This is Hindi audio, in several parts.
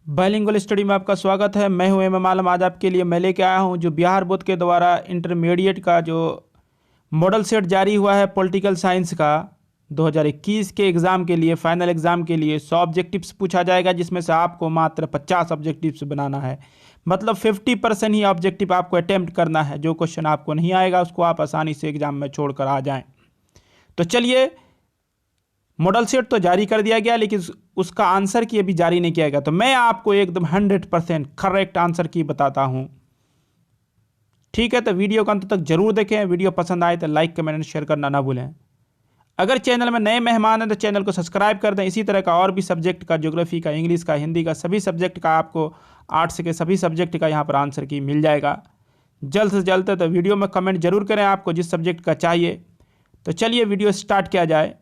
बाइलिंगुअल स्टडी में आपका स्वागत है। मैं हूं एम आलम। आज आपके लिए मैं लेके आया हूं जो बिहार बोर्ड के द्वारा इंटरमीडिएट का जो मॉडल सेट जारी हुआ है पॉलिटिकल साइंस का 2021 के एग्ज़ाम के लिए, फाइनल एग्ज़ाम के लिए 100 ऑब्जेक्टिव्स पूछा जाएगा, जिसमें से आपको मात्र 50 ऑब्जेक्टिव्स बनाना है। मतलब 50% ही ऑब्जेक्टिव आपको अटेम्प्ट करना है। जो क्वेश्चन आपको नहीं आएगा उसको आप आसानी से एग्ज़ाम में छोड़कर आ जाएँ। तो चलिए, मॉडल सेट तो जारी कर दिया गया, लेकिन उसका आंसर की अभी जारी नहीं किया गया। तो मैं आपको एकदम 100% करेक्ट आंसर की बताता हूं। ठीक है, तो वीडियो को अंत तक जरूर देखें। वीडियो पसंद आए तो लाइक, कमेंट एंड शेयर करना ना भूलें। अगर चैनल में नए मेहमान हैं तो चैनल को सब्सक्राइब कर दें। इसी तरह का और भी सब्जेक्ट का, ज्योग्राफी का, इंग्लिश का, हिंदी का, सभी सब्जेक्ट का, आपको आर्ट्स के सभी सब्जेक्ट का यहाँ पर आंसर की मिल जाएगा जल्द से जल्द। तो वीडियो में कमेंट जरूर करें आपको जिस सब्जेक्ट का चाहिए। तो चलिए वीडियो स्टार्ट किया जाए।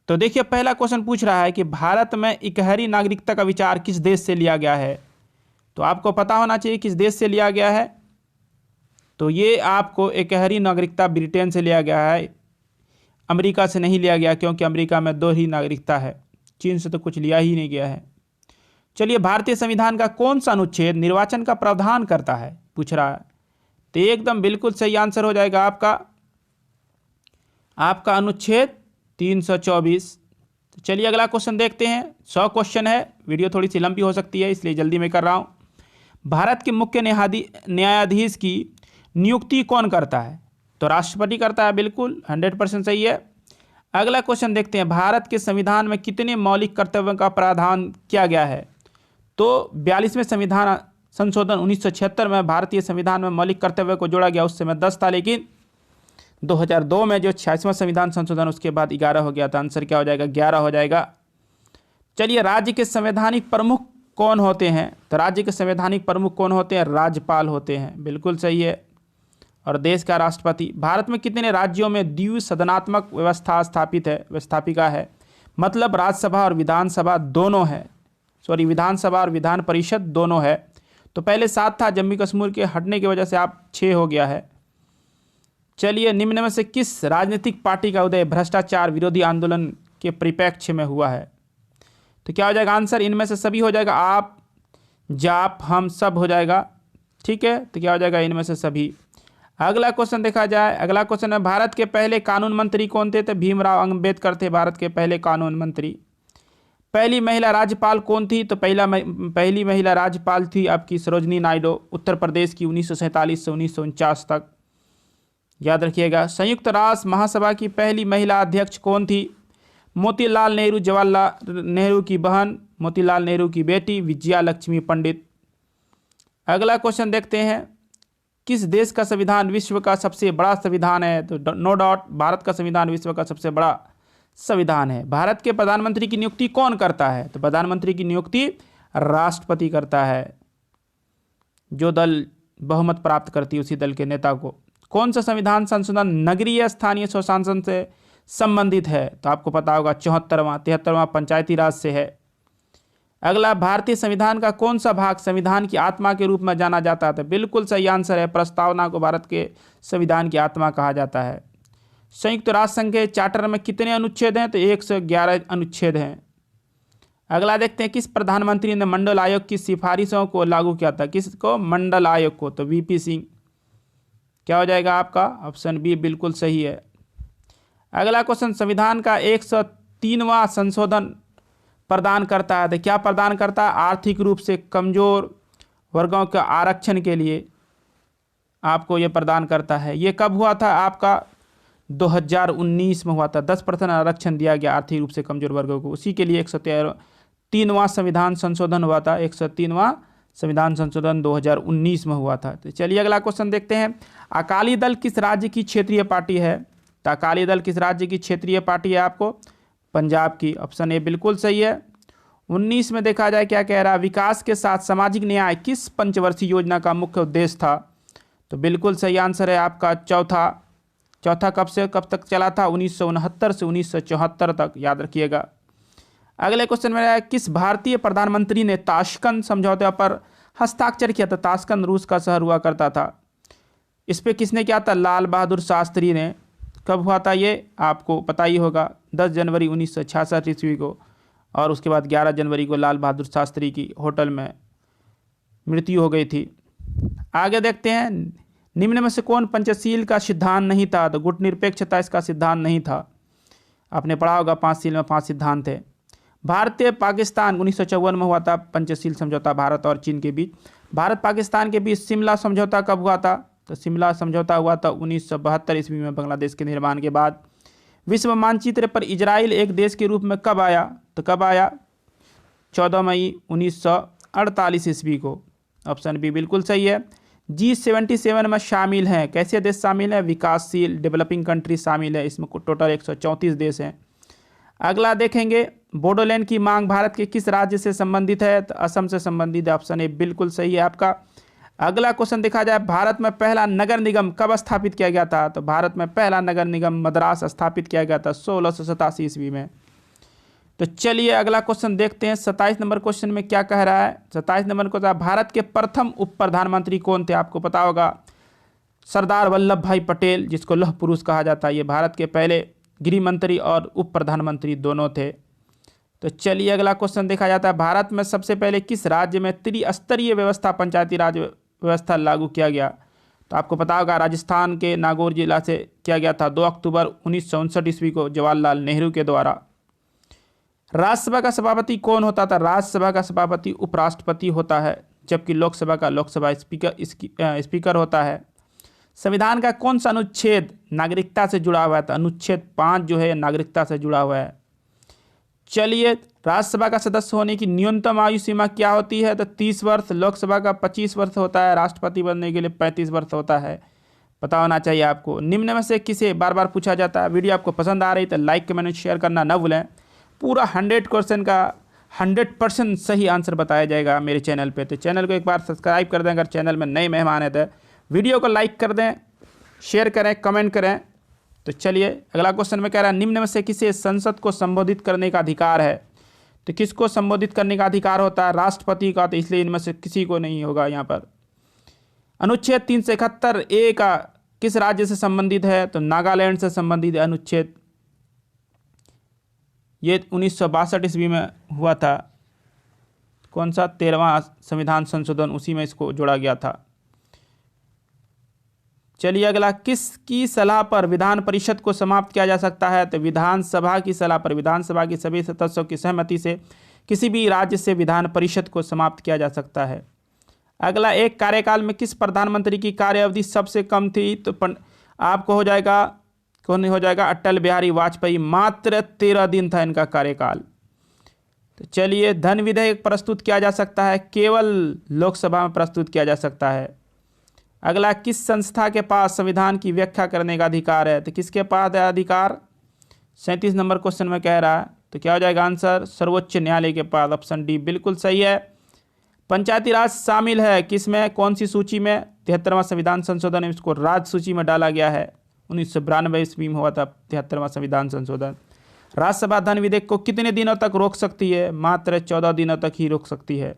तो देखिए, पहला क्वेश्चन पूछ रहा है कि भारत में इकहरी नागरिकता का विचार किस देश से लिया गया है। तो आपको पता होना चाहिए किस देश से लिया गया है। तो ये आपको इकहरी नागरिकता ब्रिटेन से लिया गया है, अमेरिका से नहीं लिया गया, क्योंकि अमेरिका में 2 ही नागरिकता है। चीन से तो कुछ लिया ही नहीं गया है। चलिए, भारतीय संविधान का कौन सा अनुच्छेद निर्वाचन का प्रावधान करता है, पूछ रहा है। तो एकदम बिल्कुल सही आंसर हो जाएगा आपका अनुच्छेद 324। तो चलिए अगला क्वेश्चन देखते हैं। 100 क्वेश्चन है, वीडियो थोड़ी सी लंबी हो सकती है इसलिए जल्दी में कर रहा हूं। भारत के मुख्य न्यायाधीश की नियुक्ति कौन करता है। तो राष्ट्रपति करता है, बिल्कुल 100% सही है। अगला क्वेश्चन देखते हैं। भारत के संविधान में कितने मौलिक कर्तव्यों का प्रावधान किया गया है। तो 42वें संविधान संशोधन 1976 में भारतीय संविधान में मौलिक कर्तव्य को जोड़ा गया। उस समय 10 था, लेकिन 2002 में जो 86वां संविधान संशोधन, उसके बाद 11 हो गया। तो आंसर क्या हो जाएगा, 11 हो जाएगा। चलिए, राज्य के संवैधानिक प्रमुख कौन होते हैं। तो राज्य के संवैधानिक प्रमुख कौन होते हैं, राज्यपाल होते हैं, बिल्कुल सही है। और देश का राष्ट्रपति। भारत में कितने राज्यों में द्विसदनात्मक व्यवस्था व्यवस्थापिका है। मतलब राज्यसभा और विधानसभा दोनों है, विधानसभा और विधान परिषद दोनों है। तो पहले 7 था, जम्मू कश्मीर के हटने की वजह से आप 6 हो गया है। चलिए, निम्न में से किस राजनीतिक पार्टी का उदय भ्रष्टाचार विरोधी आंदोलन के परिप्रेक्ष्य में हुआ है। तो क्या हो जाएगा आंसर, इनमें से सभी हो जाएगा। आप, जाप, हम सब हो जाएगा। ठीक है, तो क्या हो जाएगा, इनमें से सभी। अगला क्वेश्चन देखा जाए। अगला क्वेश्चन है, भारत के पहले कानून मंत्री कौन थे। तो भीमराव अम्बेडकर थे भारत के पहले कानून मंत्री। पहली महिला राज्यपाल कौन थी। तो पहली महिला राज्यपाल थी आपकी सरोजनी नायडू, उत्तर प्रदेश की, 1947 से 1949 तक, याद रखिएगा। संयुक्त राष्ट्र महासभा की पहली महिला अध्यक्ष कौन थी। मोतीलाल नेहरू, जवाहरलाल नेहरू की बहन, मोतीलाल नेहरू की बेटी विजया लक्ष्मी पंडित। अगला क्वेश्चन देखते हैं। किस देश का संविधान विश्व का सबसे बड़ा संविधान है। तो नो डाउट भारत का संविधान विश्व का सबसे बड़ा संविधान है। भारत के प्रधानमंत्री की नियुक्ति कौन करता है। तो प्रधानमंत्री की नियुक्ति राष्ट्रपति करता है। जो दल बहुमत प्राप्त करती है उसी दल के नेता को। कौन सा संविधान संशोधन नगरीय स्थानीय स्वशासन से संबंधित है। तो आपको पता होगा 73वां पंचायती राज से है। अगला, भारतीय संविधान का कौन सा भाग संविधान की आत्मा के रूप में जाना जाता है। तो बिल्कुल सही आंसर है, प्रस्तावना को भारत के संविधान की आत्मा कहा जाता है। संयुक्त राष्ट्र संघ के चार्टर में कितने अनुच्छेद हैं। तो 111 अनुच्छेद हैं। अगला देखते हैं। किस प्रधानमंत्री ने मंडल आयोग की सिफारिशों को लागू किया था। किसको, मंडल आयोग को। तो वीपी सिंह। क्या हो जाएगा आपका, ऑप्शन बी बिल्कुल सही है। अगला क्वेश्चन, संविधान का 103वां संशोधन प्रदान करता है। तो क्या प्रदान करता है, आर्थिक रूप से कमजोर वर्गों के आरक्षण के लिए आपको ये प्रदान करता है। ये कब हुआ था आपका, 2019 में हुआ था। 10% आरक्षण दिया गया आर्थिक रूप से कमजोर वर्गों को। उसी के लिए 103वां संविधान संशोधन हुआ था। 103वां संविधान संशोधन 2019 में हुआ था। तो चलिए अगला क्वेश्चन देखते हैं। अकाली दल किस राज्य की क्षेत्रीय पार्टी है। तो अकाली दल किस राज्य की क्षेत्रीय पार्टी है आपको, पंजाब की। ऑप्शन ए बिल्कुल सही है। 19 में देखा जाए क्या कह रहा है, विकास के साथ सामाजिक न्याय किस पंचवर्षीय योजना का मुख्य उद्देश्य था। तो बिल्कुल सही आंसर है आपका चौथा कब से कब तक चला था, 1969 से 1974 तक, याद रखिएगा। अगले क्वेश्चन में है, किस भारतीय प्रधानमंत्री ने ताशकंद समझौते पर हस्ताक्षर किया था। ताशकंद रूस का शहर हुआ करता था। इस पे किसने किया था, लाल बहादुर शास्त्री ने। कब हुआ था ये आपको पता ही होगा, 10 जनवरी 1966 ईस्वी को। और उसके बाद 11 जनवरी को लाल बहादुर शास्त्री की होटल में मृत्यु हो गई थी। आगे देखते हैं, निम्न में से कौन पंचशील का सिद्धांत नहीं था? तो गुटनिरपेक्षता इसका सिद्धांत नहीं था। आपने पढ़ा होगा पांचशील में 5 सिद्धांत थे। भारतीय पाकिस्तान 1954 में हुआ था पंचशील समझौता भारत और चीन के बीच। भारत पाकिस्तान के बीच शिमला समझौता कब हुआ था? तो शिमला समझौता हुआ था 1972 ईस्वी में, बांग्लादेश के निर्माण के बाद। विश्व मानचित्र पर इजराइल एक देश के रूप में कब आया? तो कब आया? 14 मई 1948 ईस्वी को। ऑप्शन बी बिल्कुल सही है। G77 में शामिल हैं कैसे देश शामिल हैं? विकासशील डेवलपिंग कंट्री शामिल है, इसमें टोटल 134 देश हैं। अगला देखेंगे, बोडोलैंड की मांग भारत के किस राज्य से संबंधित है? तो असम से संबंधित है, ऑप्शन ए बिल्कुल सही है आपका। अगला क्वेश्चन देखा जाए, भारत में पहला नगर निगम कब स्थापित किया गया था? तो भारत में पहला नगर निगम मद्रास स्थापित किया गया था 1687 ईस्वी में। तो चलिए अगला क्वेश्चन देखते हैं। 27 नंबर क्वेश्चन में क्या कह रहा है? 27 नंबर क्वेश्चन, भारत के प्रथम उप प्रधानमंत्री कौन थे? आपको पता होगा सरदार वल्लभ भाई पटेल, जिसको लौह पुरुष कहा जाता है। ये भारत के पहले गृह मंत्री और उप प्रधानमंत्री दोनों थे। तो चलिए अगला क्वेश्चन देखा जाता है, भारत में सबसे पहले किस राज्य में त्रिस्तरीय व्यवस्था पंचायती राज व्यवस्था लागू किया गया? तो आपको पता होगा राजस्थान के नागौर जिला से किया गया था 2 अक्टूबर 1959 ईस्वी को जवाहरलाल नेहरू के द्वारा। राज्यसभा का सभापति कौन होता था? राज्यसभा का सभापति उपराष्ट्रपति होता है, जबकि लोकसभा का लोकसभा स्पीकर होता है। संविधान का कौन सा अनुच्छेद नागरिकता से जुड़ा हुआ है? तो अनुच्छेद 5 जो है नागरिकता से जुड़ा हुआ है। चलिए, राज्यसभा का सदस्य होने की न्यूनतम आयु सीमा क्या होती है? तो 30 वर्ष। लोकसभा का 25 वर्ष होता है। राष्ट्रपति बनने के लिए 35 वर्ष होता है, पता होना चाहिए आपको। निम्न में से किसे बार बार पूछा जाता है? वीडियो आपको पसंद आ रही तो लाइक कमेंट शेयर करना न भूलें। पूरा 100 क्वेश्चन का 100% सही आंसर बताया जाएगा मेरे चैनल पे। तो चैनल को एक बार सब्सक्राइब कर दें अगर चैनल में नए मेहमान हैं तो। वीडियो को लाइक कर दें, शेयर करें, कमेंट करें। तो चलिए अगला क्वेश्चन में कह रहा है, निम्न में से किसे संसद को संबोधित करने का अधिकार है? तो किसको संबोधित करने का अधिकार होता है? राष्ट्रपति का। तो इसलिए इनमें से किसी को नहीं होगा यहाँ पर। अनुच्छेद 371A का किस राज्य से संबंधित है? तो नागालैंड से संबंधित है अनुच्छेद। ये 1962 ईस्वी में हुआ था। कौन सा? 13वां संविधान संशोधन, उसी में इसको जोड़ा गया था। चलिए अगला, किसकी सलाह पर विधान परिषद को समाप्त किया जा सकता है? तो विधानसभा की सलाह पर, विधानसभा के सभी सदस्यों की सहमति से किसी भी राज्य से विधान परिषद को समाप्त किया जा सकता है। अगला, एक कार्यकाल में किस प्रधानमंत्री की कार्य अवधि सबसे कम थी? तो आपको हो जाएगा, कौन हो जाएगा? अटल बिहारी वाजपेयी। मात्र 13 दिन था इनका कार्यकाल। तो चलिए, धन विधेयक प्रस्तुत किया जा सकता है? केवल लोकसभा में प्रस्तुत किया जा सकता है। अगला, किस संस्था के पास संविधान की व्याख्या करने का अधिकार है? तो किसके पास है अधिकार? 37 नंबर क्वेश्चन में कह रहा है। तो क्या हो जाएगा आंसर? सर्वोच्च न्यायालय के पास। ऑप्शन डी बिल्कुल सही है। पंचायती राज शामिल है किसमें, कौन सी सूची में? 73वां संविधान संशोधन में इसको राज्य सूची में डाला गया है। 1992 ईस्वी में हुआ था 73वां संविधान संशोधन। राज्यसभा धन विधेयक को कितने दिनों तक रोक सकती है? मात्र 14 दिनों तक ही रोक सकती है।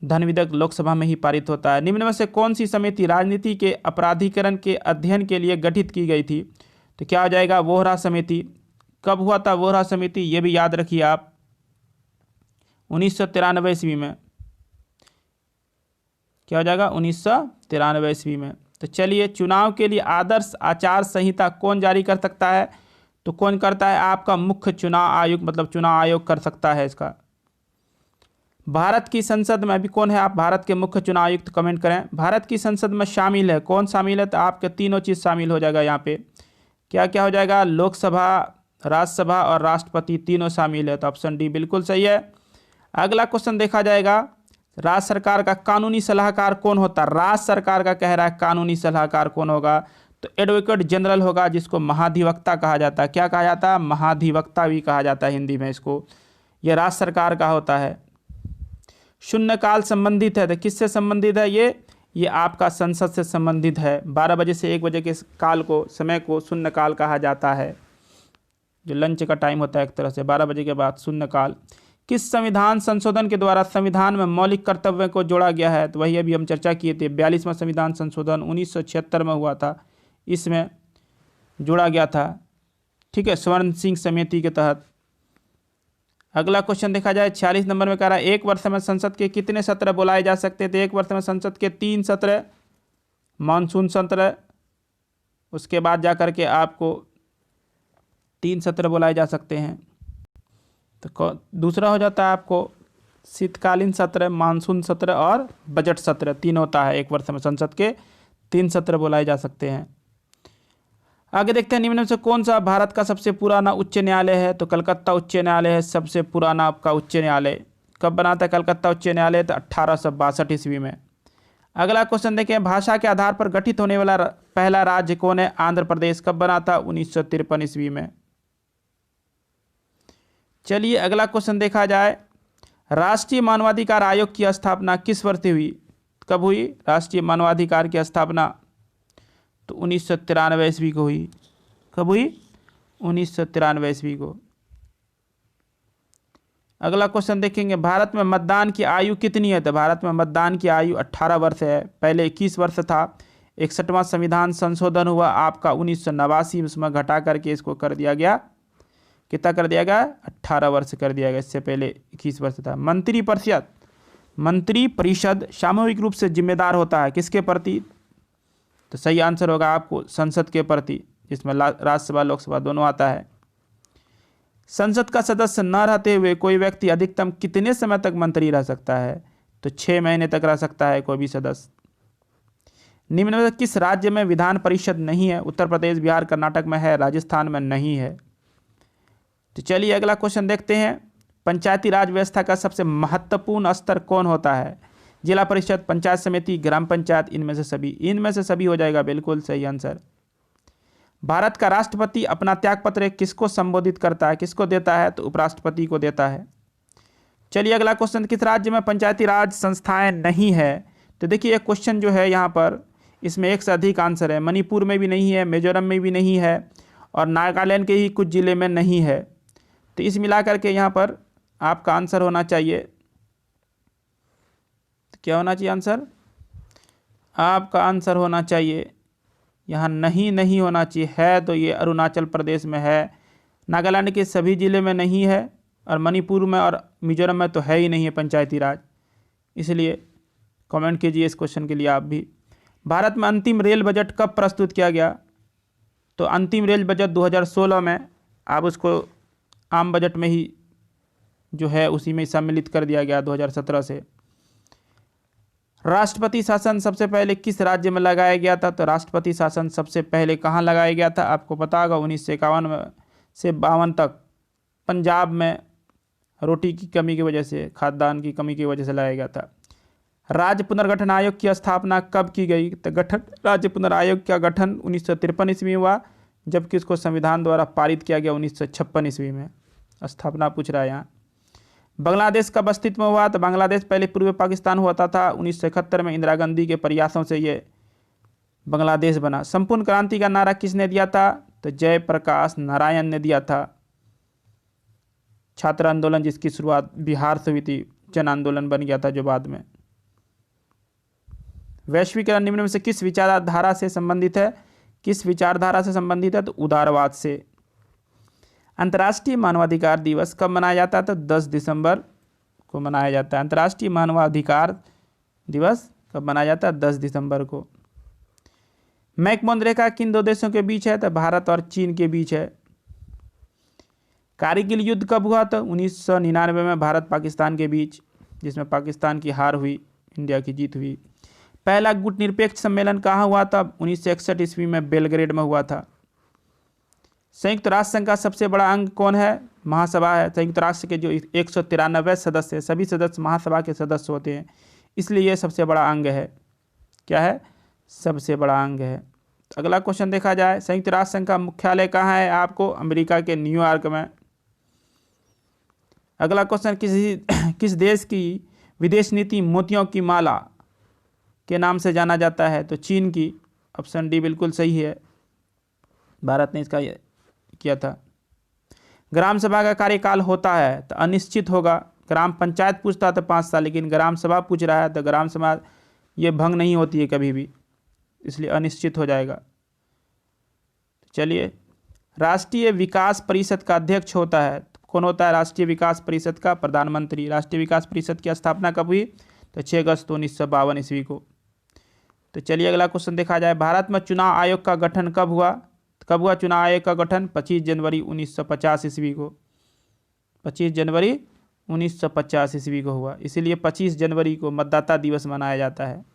धन विधेयक लोकसभा में ही पारित होता है। निम्न में से कौन सी समिति राजनीति के अपराधीकरण के अध्ययन के लिए गठित की गई थी? तो क्या हो जाएगा? वोहरा समिति। कब हुआ था वोहरा समिति? ये भी याद रखिए आप, 1993 ईस्वी में। क्या हो जाएगा? 1993 ईस्वी में। तो चलिए, चुनाव के लिए आदर्श आचार संहिता कौन जारी कर सकता है? तो कौन करता है? आपका मुख्य चुनाव आयुक्त, मतलब चुनाव आयोग कर सकता है इसका। भारत की संसद में अभी कौन है? आप भारत के मुख्य चुनाव आयुक्त कमेंट करें। भारत की संसद में शामिल है कौन? शामिल है तो आपके तीनों चीज़ शामिल हो जाएगा यहाँ पे। क्या क्या हो जाएगा? लोकसभा, राज्यसभा और राष्ट्रपति तीनों शामिल है। तो ऑप्शन डी बिल्कुल सही है। अगला क्वेश्चन देखा जाएगा, राज्य सरकार का कानूनी सलाहकार कौन होता है? राज्य सरकार का कह रहा है कानूनी सलाहकार कौन होगा? तो एडवोकेट जनरल होगा, जिसको महाधिवक्ता कहा जाता है। क्या कहा जाता है? महाधिवक्ता भी कहा जाता है हिंदी में इसको। यह राज्य सरकार का होता है। शून्यकाल संबंधित है तो किससे संबंधित है? ये आपका संसद से संबंधित है। 12 बजे से 1 बजे के काल को, समय को शून्यकाल कहा जाता है, जो लंच का टाइम होता है एक तरह से। 12 बजे के बाद शून्यकाल। किस संविधान संशोधन के द्वारा संविधान में मौलिक कर्तव्यों को जोड़ा गया है? तो वही अभी हम चर्चा किए थे, 42वां संविधान संशोधन 1976 में हुआ था, इसमें जोड़ा गया था। ठीक है, स्वर्ण सिंह समिति के तहत। अगला क्वेश्चन देखा जाए 46 नंबर में कह रहा है एक वर्ष में संसद के कितने सत्र बुलाए जा सकते हैं। तो एक वर्ष में संसद के 3 सत्र, मानसून सत्र, उसके बाद जाकर के आपको 3 सत्र बुलाए जा सकते हैं। तो दूसरा हो जाता है आपको शीतकालीन सत्र, मानसून सत्र और बजट सत्र, 3 होता है एक वर्ष में संसद के 3 सत्र बुलाए जा सकते हैं। आगे देखते हैं निम्न में से कौन सा भारत का सबसे पुराना उच्च न्यायालय है। तो कलकत्ता उच्च न्यायालय है सबसे पुराना आपका उच्च न्यायालय। कब बना था कलकत्ता उच्च न्यायालय? तो 1862 ईस्वी में। अगला क्वेश्चन देखें, भाषा के आधार पर गठित होने वाला पहला राज्य कौन है? आंध्र प्रदेश। कब बना था? 1953 ईस्वी में। चलिए अगला क्वेश्चन देखा जाए, राष्ट्रीय मानवाधिकार आयोग की स्थापना किस वर्ष हुई? कब हुई राष्ट्रीय मानवाधिकार की स्थापना? तो 1993 ईस्वी को हुई। कब हुई? 1993 ईस्वी को। अगला क्वेश्चन देखेंगे, भारत में मतदान की आयु कितनी है? तो भारत में मतदान की आयु 18 वर्ष है। पहले 21 वर्ष था। 61वां संविधान संशोधन हुआ आपका 1989, उसमें घटा करके इसको कर दिया गया, कितना कर दिया गया? 18 वर्ष कर दिया गया। इससे पहले 21 वर्ष था। मंत्री परिषद सामूहिक रूप से जिम्मेदार होता है किसके प्रति? तो सही आंसर होगा आपको संसद के प्रति, जिसमें राज्यसभा लोकसभा दोनों आता है। संसद का सदस्य न रहते हुए कोई व्यक्ति अधिकतम कितने समय तक मंत्री रह सकता है? तो 6 महीने तक रह सकता है कोई भी सदस्य। निम्न में किस राज्य में विधान परिषद नहीं है? उत्तर प्रदेश, बिहार, कर्नाटक में है, राजस्थान में नहीं है। तो चलिए अगला क्वेश्चन देखते हैं, पंचायती राज व्यवस्था का सबसे महत्वपूर्ण स्तर कौन होता है? जिला परिषद, पंचायत समिति, ग्राम पंचायत, इनमें से सभी। इनमें से सभी हो जाएगा, बिल्कुल सही आंसर। भारत का राष्ट्रपति अपना त्यागपत्र किसको संबोधित करता है, किसको देता है? तो उपराष्ट्रपति को देता है। चलिए अगला क्वेश्चन, किस राज्य में पंचायती राज संस्थाएं नहीं है? तो देखिए ये क्वेश्चन जो है यहाँ पर, इसमें एक से अधिक आंसर है। मणिपुर में भी नहीं है, मिजोरम में भी नहीं है, और नागालैंड के ही कुछ जिले में नहीं है। तो इस मिलाकर के यहाँ पर आपका आंसर होना चाहिए, तो क्या होना चाहिए आंसर? आपका आंसर होना चाहिए यहाँ नहीं होना चाहिए। है तो ये अरुणाचल प्रदेश में है, नागालैंड के सभी जिले में नहीं है, और मणिपुर में और मिजोरम में तो है ही नहीं है पंचायती राज। इसलिए कमेंट कीजिए इस क्वेश्चन के लिए आप भी। भारत में अंतिम रेल बजट कब प्रस्तुत किया गया? तो अंतिम रेल बजट 2016 में, आप उसको आम बजट में ही जो है उसी में सम्मिलित कर दिया गया 2017 से। राष्ट्रपति शासन सबसे पहले किस राज्य में लगाया गया था? तो राष्ट्रपति शासन सबसे पहले कहाँ लगाया गया था? आपको पता होगा 1951 से 52 तक पंजाब में रोटी की कमी की वजह से, खाद्यान्न की कमी की वजह से लगाया गया था। राज्य पुनर्गठन आयोग की स्थापना कब की गई? तो राज्य पुनर्आयोग का गठन 1953 ईस्वी में हुआ, जबकि इसको संविधान द्वारा पारित किया गया 1956 ईस्वी में। स्थापना पूछ रहा है यहाँ। बांग्लादेश कब अस्तित्व में हुआ? तो बांग्लादेश पहले पूर्व पाकिस्तान हुआ था। 1971 में इंदिरा गांधी के प्रयासों से ये बांग्लादेश बना। संपूर्ण क्रांति का नारा किसने दिया था? तो जयप्रकाश नारायण ने दिया था। छात्र आंदोलन जिसकी शुरुआत बिहार से हुई थी, जन आंदोलन बन गया था जो बाद में। वैश्वीकरण निम्न में से किस विचारधारा से संबंधित है? किस विचारधारा से संबंधित है? तो उदारवाद से। अंतर्राष्ट्रीय मानवाधिकार दिवस कब मनाया जाता है? तो 10 दिसंबर को मनाया जाता है। अंतर्राष्ट्रीय मानवाधिकार दिवस कब मनाया जाता है? 10 दिसंबर को। मैकमोहन रेखा किन दो देशों के बीच है? तो भारत और चीन के बीच है। कारगिल युद्ध कब हुआ? तो 1999 में भारत पाकिस्तान के बीच, जिसमें पाकिस्तान की हार हुई, इंडिया की जीत हुई। पहला गुटनिरपेक्ष सम्मेलन कहाँ हुआ था? 1961 ईस्वी में बेलग्रेड में हुआ था। संयुक्त राष्ट्र संघ का सबसे बड़ा अंग कौन है? महासभा है। संयुक्त राष्ट्र के जो 193 सदस्य हैं, सभी सदस्य महासभा के सदस्य होते हैं, इसलिए यह सबसे बड़ा अंग है। क्या है? सबसे बड़ा अंग है। तो अगला क्वेश्चन देखा जाए, संयुक्त राष्ट्र संघ का मुख्यालय कहाँ है? आपको अमेरिका के न्यूयॉर्क में। अगला क्वेश्चन, किस देश की विदेश नीति मोतियों की माला के नाम से जाना जाता है? तो चीन की। ऑप्शन डी बिल्कुल सही है, भारत ने इसका किया था। ग्राम सभा का कार्यकाल होता है तो अनिश्चित होगा। ग्राम पंचायत पूछता तो 5 साल, लेकिन ग्राम सभा पूछ रहा है तो ग्राम सभा ये भंग नहीं होती है कभी भी, इसलिए अनिश्चित हो जाएगा। चलिए, राष्ट्रीय विकास परिषद का अध्यक्ष होता है कौन होता है राष्ट्रीय विकास परिषद का? प्रधानमंत्री। राष्ट्रीय विकास परिषद की स्थापना कब हुई? तो 6 अगस्त 1952 ईस्वी को। तो चलिए अगला क्वेश्चन देखा जाए। भारत में चुनाव आयोग का गठन कब हुआ? कब हुआ चुनाव आयोग का गठन? 25 जनवरी 1950 ईस्वी को। 25 जनवरी 1950 ईस्वी को हुआ, इसीलिए 25 जनवरी को मतदाता दिवस मनाया जाता है।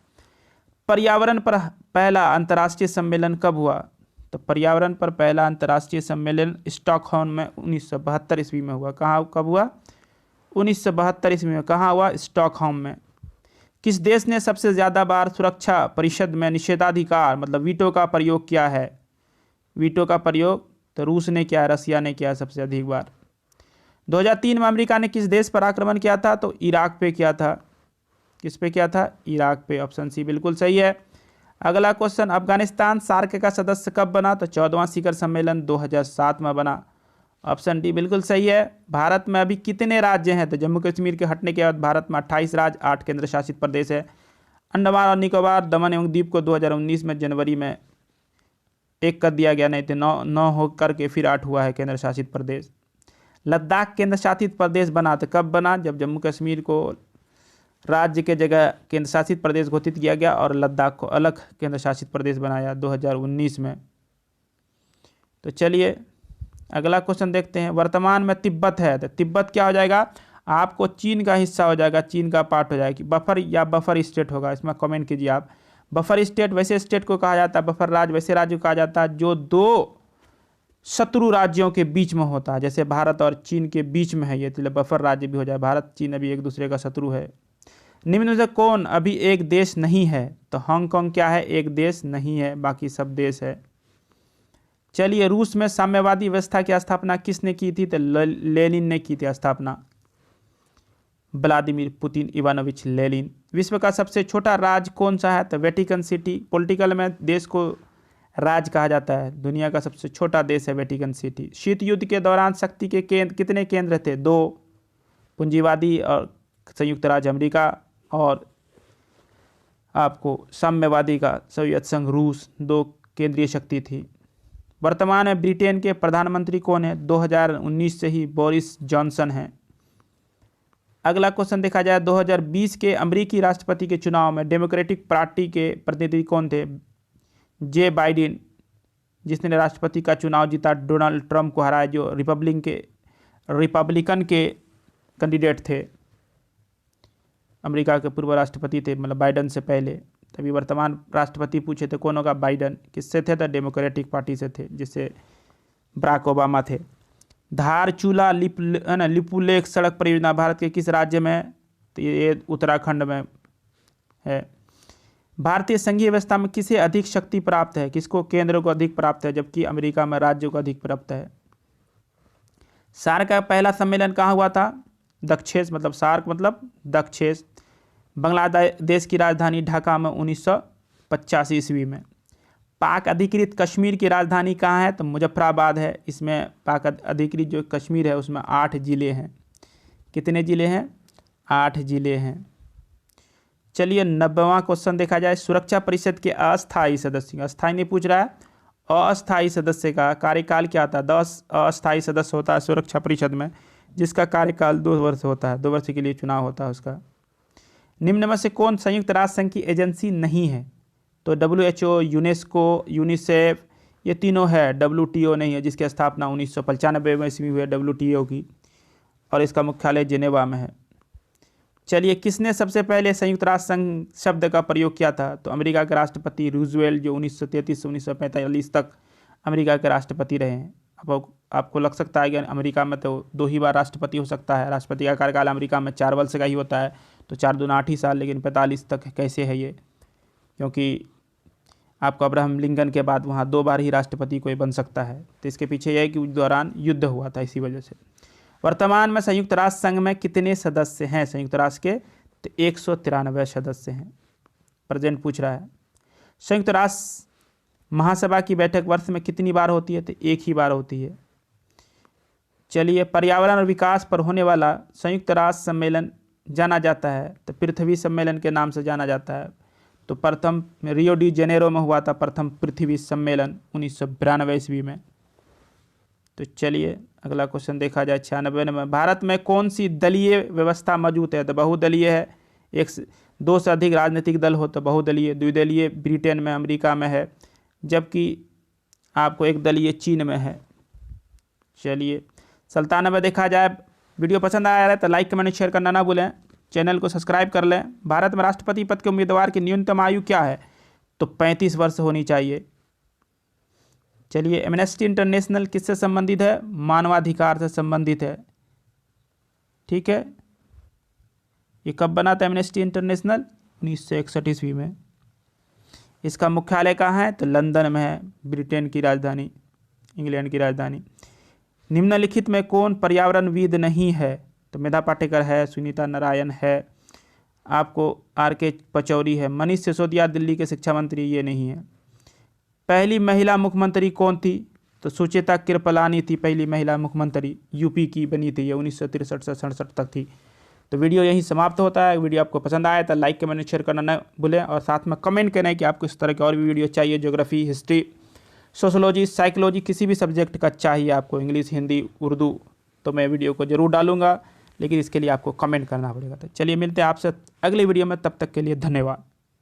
पर्यावरण पर पहला अंतर्राष्ट्रीय सम्मेलन कब हुआ? तो पर्यावरण पर पहला अंतर्राष्ट्रीय सम्मेलन स्टॉकहोम में 1972 ईस्वी में हुआ। कहाँ कब हुआ? 1972 ईस्वी में। कहाँ हुआ? स्टॉकहोम में। किस देश ने सबसे ज़्यादा बार सुरक्षा परिषद में निषेधाधिकार मतलब वीटो का प्रयोग किया है? वीटो का प्रयोग तो रूस ने किया, रसिया ने किया सबसे अधिक बार। 2003 में अमेरिका ने किस देश पर आक्रमण किया था? तो इराक पे किया था। किस पे किया था? इराक पे। ऑप्शन सी बिल्कुल सही है। अगला क्वेश्चन, अफगानिस्तान सार्क का सदस्य कब बना? तो 14वां शिखर सम्मेलन 2007 में बना। ऑप्शन डी बिल्कुल सही है। भारत में अभी कितने राज्य हैं? तो जम्मू कश्मीर के हटने के बाद भारत में 28 राज्य, 8 केंद्र शासित प्रदेश है। अंडमान और निकोबार, दमन एवं द्वीप को 2019 में जनवरी में 1 कर दिया गया, नहीं तो 9 हो करके फिर 8 हुआ है केंद्र शासित प्रदेश। लद्दाख केंद्र शासित प्रदेश बना तो कब बना? जब जम्मू कश्मीर को राज्य के जगह केंद्र शासित प्रदेश घोषित किया गया और लद्दाख को अलग केंद्र शासित प्रदेश बनाया 2019 में। तो चलिए अगला क्वेश्चन देखते हैं। वर्तमान में तिब्बत है तो तिब्बत क्या हो जाएगा? आपको चीन का हिस्सा हो जाएगा, चीन का पार्ट हो जाएगी। बफर या बफर स्टेट होगा, इसमें कमेंट कीजिए आप। बफर स्टेट वैसे स्टेट को कहा जाता है, बफर राज्य वैसे राज्य को कहा जाता है जो 2 शत्रु राज्यों के बीच में होता है। जैसे भारत और चीन के बीच में है ये, तो बफर राज्य भी हो जाए। भारत चीन अभी एक दूसरे का शत्रु है। निम्न में से कौन अभी एक देश नहीं है? तो हांगकांग क्या है? एक देश नहीं है, बाकी सब देश है। चलिए रूस में साम्यवादी व्यवस्था की स्थापना किसने की थी? तो लेनिन ने की थी स्थापना, व्लादिमीर पुतिन इवानोविच लेनिन। विश्व का सबसे छोटा राज्य कौन सा है? तो वेटिकन सिटी। पॉलिटिकल में देश को राज्य कहा जाता है। दुनिया का सबसे छोटा देश है वेटिकन सिटी। शीत युद्ध के दौरान शक्ति के केंद्र कितने केंद्र थे? 2, पूंजीवादी और संयुक्त राज्य अमेरिका और आपको साम्यवादी का सोवियत संघ रूस, 2 केंद्रीय शक्ति थी। वर्तमान में ब्रिटेन के प्रधानमंत्री कौन है? 2019 से ही बोरिस जॉनसन हैं। अगला क्वेश्चन देखा जाए। 2020 के अमेरिकी राष्ट्रपति के चुनाव में डेमोक्रेटिक पार्टी के प्रतिनिधि कौन थे? जे बाइडेन, जिसने राष्ट्रपति का चुनाव जीता, डोनाल्ड ट्रंप को हराया, जो रिपब्लिकन के कैंडिडेट थे, अमेरिका के पूर्व राष्ट्रपति थे, मतलब बाइडेन से पहले। तभी वर्तमान राष्ट्रपति पूछे थे कौन होगा? बाइडेन। किससे थे? तो डेमोक्रेटिक पार्टी से थे, जिससे बराक ओबामा थे। धारचूला लिपुलेख सड़क परियोजना भारत के किस राज्य में है? तो ये उत्तराखंड में है। भारतीय संघीय व्यवस्था में किसे अधिक शक्ति प्राप्त है? किसको? केंद्र को अधिक प्राप्त है, जबकि अमेरिका में राज्यों को अधिक प्राप्त है। सार्क का पहला सम्मेलन कहाँ हुआ था? दक्षेस, मतलब सार्क मतलब दक्षेस। बांग्लादेश की राजधानी ढाका में 1985 ईस्वी में। पाक अधिकृत कश्मीर की राजधानी कहाँ है? तो मुजफ्फराबाद है। इसमें पाक अधिकृत जो कश्मीर है उसमें 8 जिले हैं। कितने जिले हैं? 8 जिले हैं। चलिए 90वां क्वेश्चन देखा जाए। सुरक्षा परिषद के अस्थायी सदस्य, अस्थायी नहीं पूछ रहा है, अस्थायी सदस्य का कार्यकाल क्या था? 10 अस्थायी सदस्य होता है सुरक्षा परिषद में, जिसका कार्यकाल 2 वर्ष होता है। 2 वर्ष के लिए चुनाव होता है उसका। निम्न में से कौन संयुक्त राष्ट्र संघ की एजेंसी नहीं है? तो WHO, यूनेस्को, यूनिसेफ, ये तीनों है। WTO नहीं है, जिसकी स्थापना 1995 में ईस्वी हुई है WTO की, और इसका मुख्यालय जिनेवा में है। चलिए किसने सबसे पहले संयुक्त राष्ट्र संघ शब्द का प्रयोग किया था? तो अमेरिका के राष्ट्रपति रूजवेल्ट, जो 1933 से 1945 तक अमेरिका के राष्ट्रपति रहे हैं। अब आपको लग सकता है कि अमेरिका में तो 2 ही बार राष्ट्रपति हो सकता है। राष्ट्रपति का कार्यकाल अमेरिका में 4 वर्ष का ही होता है, तो 4 दूना 8 ही साल, लेकिन 45 तक कैसे है ये? क्योंकि आपको अब्राहम लिंकन के बाद वहाँ 2 बार ही राष्ट्रपति कोई बन सकता है। तो इसके पीछे यह है कि उस दौरान युद्ध हुआ था, इसी वजह से। वर्तमान में संयुक्त राष्ट्र संघ में कितने सदस्य हैं संयुक्त राष्ट्र के? तो 193 सदस्य हैं। प्रेजेंट पूछ रहा है। संयुक्त राष्ट्र महासभा की बैठक वर्ष में कितनी बार होती है? तो 1 ही बार होती है। चलिए पर्यावरण और विकास पर होने वाला संयुक्त राष्ट्र सम्मेलन जाना जाता है तो पृथ्वी सम्मेलन के नाम से जाना जाता है। तो प्रथम रियो डी जेनेरो में हुआ था प्रथम पृथ्वी सम्मेलन 1992 ईस्वी में। तो चलिए अगला क्वेश्चन देखा जाए 96 नंबर, भारत में कौन सी दलीय व्यवस्था मौजूद है? तो बहुदलीय है। दो से अधिक राजनीतिक दल हो तो बहुदलीय। द्विदलीय ब्रिटेन में, अमेरिका में है, जबकि आपको एक दलीय चीन में है। चलिए 97 देखा जाए। वीडियो पसंद आया है तो लाइक कमेंट शेयर करना ना भूलें, चैनल को सब्सक्राइब कर लें। भारत में राष्ट्रपति पद के उम्मीदवार की न्यूनतम आयु क्या है? तो 35 वर्ष होनी चाहिए। चलिए एमनेस्टी इंटरनेशनल किससे संबंधित है? मानवाधिकार से संबंधित है। ठीक है, ये कब बना था एमनेस्टी इंटरनेशनल? 1961 ईस्वी में। इसका मुख्यालय कहाँ है? तो लंदन में है, ब्रिटेन की राजधानी, इंग्लैंड की राजधानी। निम्नलिखित में कौन पर्यावरणविद नहीं है? तो मेधा पाटेकर है, सुनीता नारायण है, आपको आर.के. पचौरी है, मनीष सिसोदिया दिल्ली के शिक्षा मंत्री ये नहीं है। पहली महिला मुख्यमंत्री कौन थी? तो सुचेता कृपलानी थी पहली महिला मुख्यमंत्री, यूपी की बनी थी, ये 1963 से 67 तक थी। तो वीडियो यहीं समाप्त होता है। वीडियो आपको पसंद आया तो लाइक कमेंट शेयर करना न भूलें और साथ में कमेंट करें कि आपको इस तरह के और भी वीडियो चाहिए। ज्योग्राफी, हिस्ट्री, सोशोलॉजी, साइकोलॉजी, किसी भी सब्जेक्ट का चाहिए आपको, इंग्लिश, हिंदी, उर्दू, तो मैं वीडियो को ज़रूर डालूंगा, लेकिन इसके लिए आपको कमेंट करना पड़ेगा। तो चलिए मिलते हैं आपसे अगली वीडियो में, तब तक के लिए धन्यवाद।